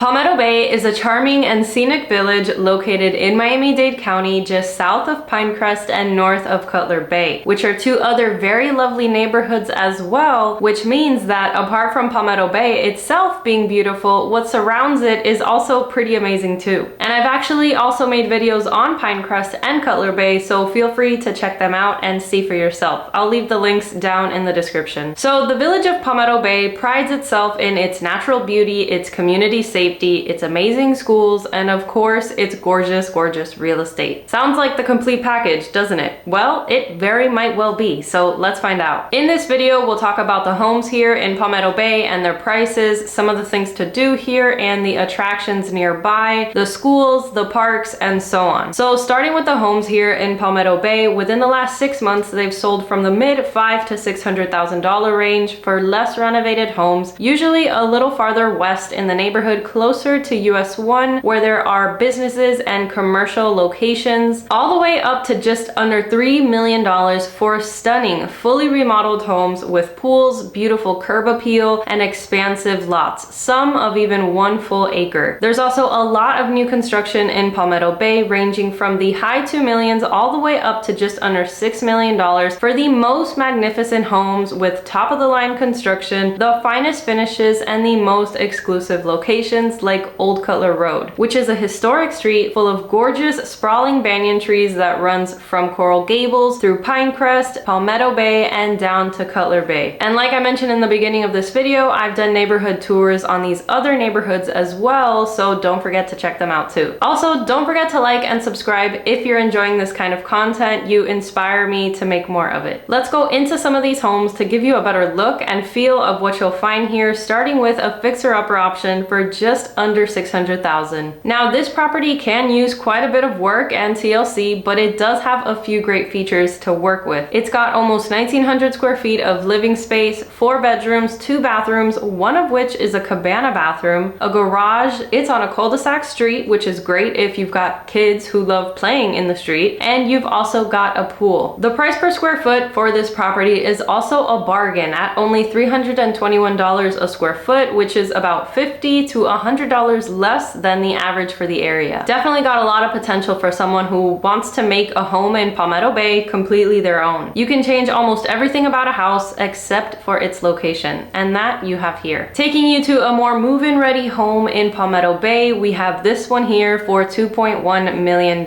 Palmetto Bay is a charming and scenic village located in Miami-Dade County, just south of Pinecrest and north of Cutler Bay, which are two other very lovely neighborhoods as well, which means that apart from Palmetto Bay itself being beautiful, what surrounds it is also pretty amazing too. And I've actually also made videos on Pinecrest and Cutler Bay, so feel free to check them out and see for yourself. I'll leave the links down in the description. So the village of Palmetto Bay prides itself in its natural beauty, its community safety, its amazing schools, and of course, its gorgeous, gorgeous real estate. Sounds like the complete package, doesn't it? Well, it very might well be, so let's find out. In this video, we'll talk about the homes here in Palmetto Bay and their prices, some of the things to do here and the attractions nearby, the schools, the parks, and so on. So starting with the homes here in Palmetto Bay, within the last 6 months, they've sold from the mid $500,000 to $600,000 range for less renovated homes, usually a little farther west in the neighborhood, closer to US 1, where there are businesses and commercial locations, all the way up to just under $3 million for stunning, fully remodeled homes with pools, beautiful curb appeal, and expansive lots, some of even 1 full acre. There's also a lot of new construction in Palmetto Bay, ranging from the high 2 millions all the way up to just under $6 million for the most magnificent homes with top-of-the-line construction, the finest finishes, and the most exclusive locations like Old Cutler Road, which is a historic street full of gorgeous sprawling banyan trees that runs from Coral Gables through Pinecrest, Palmetto Bay, and down to Cutler Bay. And like I mentioned in the beginning of this video, I've done neighborhood tours on these other neighborhoods as well, so don't forget to check them out too. Also, don't forget to like and subscribe if you're enjoying this kind of content. You inspire me to make more of it. Let's go into some of these homes to give you a better look and feel of what you'll find here, starting with a fixer-upper option for just under $600,000. Now, this property can use quite a bit of work and TLC, but it does have a few great features to work with. It's got almost 1,900 square feet of living space, 4 bedrooms, 2 bathrooms, one of which is a cabana bathroom, a garage. It's on a cul-de-sac street, which is great if you've got kids who love playing in the street, and you've also got a pool. The price per square foot for this property is also a bargain at only $321 a square foot, which is about $50 to $100 less than the average for the area. Definitely got a lot of potential for someone who wants to make a home in Palmetto Bay completely their own. You can change almost everything about a house except for its location, and that you have here. Taking you to a more move-in ready home in Palmetto Bay, we have this one here for $2.1 million.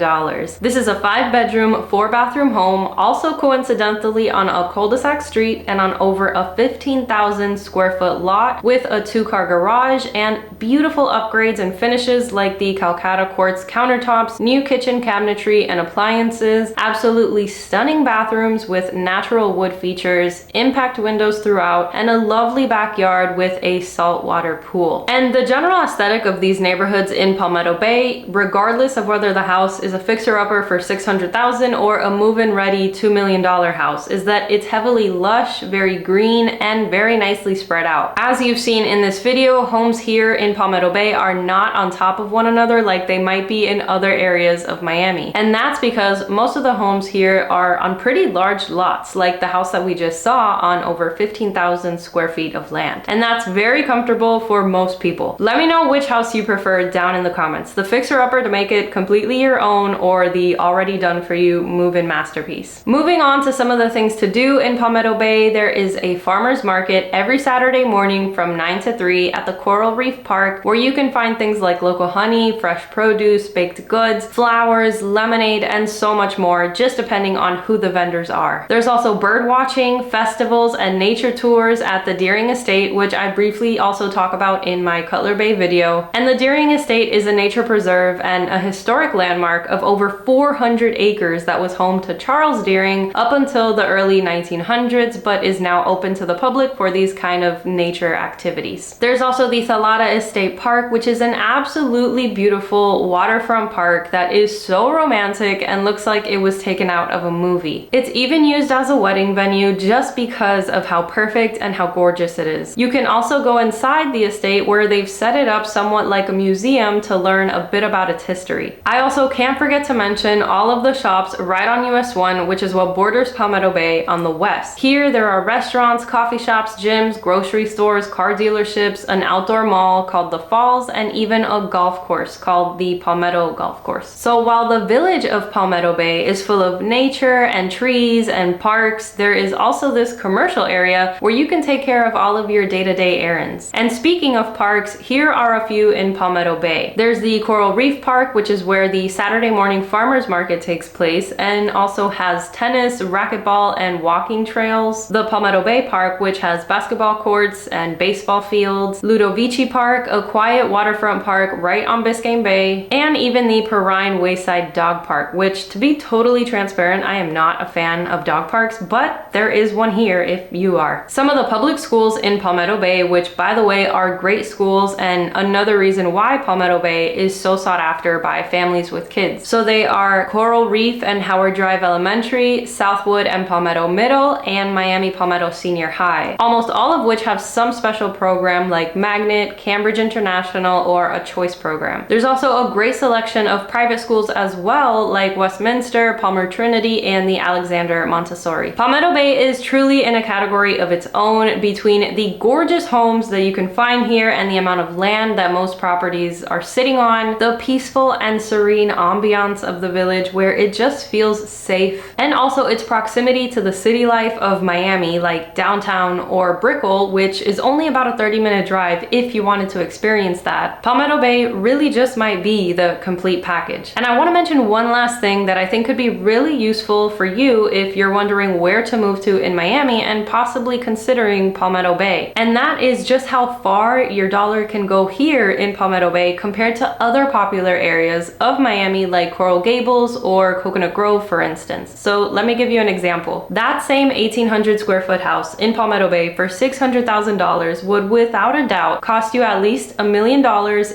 This is a 5-bedroom, 4-bathroom home, also coincidentally on a cul-de-sac street and on over a 15,000 square foot lot with a 2-car garage and beautiful upgrades and finishes like the Calcutta quartz countertops, new kitchen cabinetry and appliances, absolutely stunning bathrooms with natural wood features, impact windows throughout, and a lovely backyard with a saltwater pool. And the general aesthetic of these neighborhoods in Palmetto Bay, regardless of whether the house is a fixer-upper for $600,000 or a move-in ready $2 million house, is that it's heavily lush, very green, and very nicely spread out. As you've seen in this video, homes here in Palmetto Bay are not on top of one another like they might be in other areas of Miami. And that's because most of the homes here are on pretty large lots, like the house that we just saw on over 15,000 square feet of land. And that's very comfortable for most people. Let me know which house you prefer down in the comments. The fixer-upper to make it completely your own, or the already done for you move-in masterpiece. Moving on to some of the things to do in Palmetto Bay, there is a farmer's market every Saturday morning from 9 to 3 at the Coral Reef Park, where you can find things like local honey, fresh produce, baked goods, flowers, lemonade, and so much more, just depending on who the vendors are. There's also bird watching, festivals, and nature tours at the Deering Estate, which I briefly also talk about in my Cutler Bay video. And the Deering Estate is a nature preserve and a historic landmark of over 400 acres that was home to Charles Deering up until the early 1900s, but is now open to the public for these kind of nature activities. There's also the Thalatta Estate Park, which is an absolutely beautiful waterfront park that is so romantic and looks like it was taken out of a movie. It's even used as a wedding venue just because of how perfect and how gorgeous it is. You can also go inside the estate where they've set it up somewhat like a museum to learn a bit about its history. I also can't forget to mention all of the shops right on US 1, which is what borders Palmetto Bay on the west. Here there are restaurants, coffee shops, gyms, grocery stores, car dealerships, an outdoor mall called the falls, and even a golf course called the Palmetto Golf Course. So while the village of Palmetto Bay is full of nature and trees and parks, there is also this commercial area where you can take care of all of your day-to-day errands. And speaking of parks, here are a few in Palmetto Bay. There's the Coral Reef Park, which is where the Saturday morning farmers market takes place and also has tennis, racquetball, and walking trails. The Palmetto Bay Park, which has basketball courts and baseball fields. Ludovici Park, a quiet waterfront park right on Biscayne Bay. And even the Perrine Wayside Dog Park, which, to be totally transparent, I am not a fan of dog parks, but there is one here if you are. Some of the public schools in Palmetto Bay, which by the way are great schools and another reason why Palmetto Bay is so sought after by families with kids. So they are Coral Reef and Howard Drive Elementary, Southwood and Palmetto Middle, and Miami Palmetto Senior High. Almost all of which have some special program like Magnet, Cambridge International, or a choice program. There's also a great selection of private schools as well, like Westminster, Palmer Trinity, and the Alexander Montessori. Palmetto Bay is truly in a category of its own between the gorgeous homes that you can find here and the amount of land that most properties are sitting on, the peaceful and serene ambiance of the village where it just feels safe, and also its proximity to the city life of Miami, like downtown or Brickell, which is only about a 30-minute drive if you wanted to experience that. Palmetto Bay really just might be the complete package. And I want to mention one last thing that I think could be really useful for you if you're wondering where to move to in Miami and possibly considering Palmetto Bay. And that is just how far your dollar can go here in Palmetto Bay compared to other popular areas of Miami like Coral Gables or Coconut Grove, for instance. So let me give you an example. That same 1,800 square foot house in Palmetto Bay for $600,000 would without a doubt cost you at least $1 million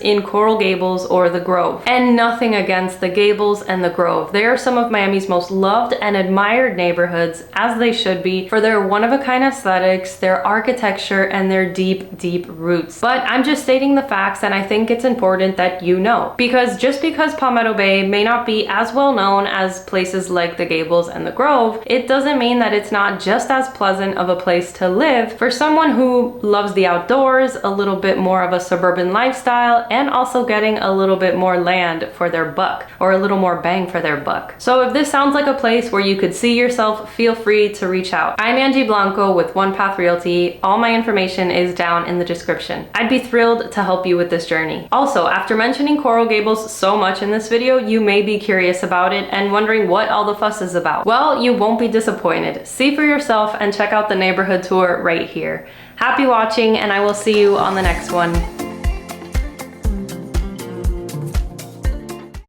in Coral Gables or the Grove. And nothing against the Gables and the Grove. They are some of Miami's most loved and admired neighborhoods, as they should be, for their one-of-a-kind aesthetics, their architecture, and their deep, deep roots. But I'm just stating the facts, and I think it's important that you know. Because just because Palmetto Bay may not be as well known as places like the Gables and the Grove, it doesn't mean that it's not just as pleasant of a place to live for someone who loves the outdoors, a little bit more of a suburban lifestyle, and also getting a little bit more land for their buck, or a little more bang for their buck. So if this sounds like a place where you could see yourself, feel free to reach out. I'm Angie Blanco with One Path Realty. All my information is down in the description. I'd be thrilled to help you with this journey. Also, after mentioning Coral Gables so much in this video, you may be curious about it and wondering what all the fuss is about. Well, you won't be disappointed. See for yourself and check out the neighborhood tour right here. Happy watching, and I will see you on the next one.